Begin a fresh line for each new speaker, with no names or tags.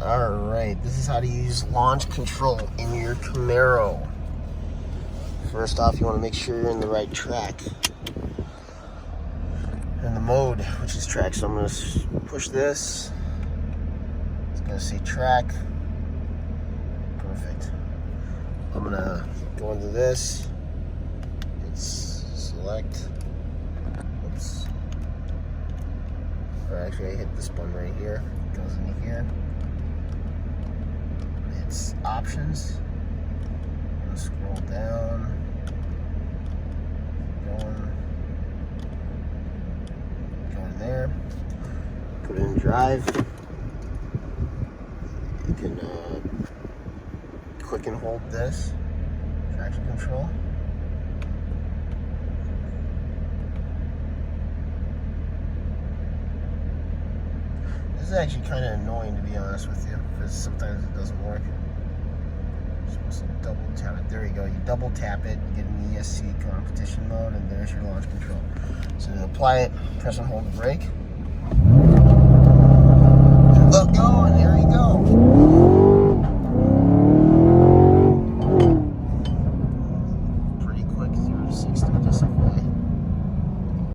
Alright, this is how to use launch control in your Camaro. First off, you want to make sure you're in the right track. In the mode, which is track. So I'm going to push this. It's going to say track. Perfect. I'm going to go into this. It's select. Oops. Or actually, I hit this button right here. It goes into here. It's options. I'm going to scroll down. Go to there. Put it in drive. You can click and hold this. Traction control. This is actually kind of annoying, to be honest with you, because sometimes it doesn't work. You're supposed to double tap it. There you go. You double tap it, you get an ESC competition mode, and there's your launch control. So to apply it, press and hold the brake.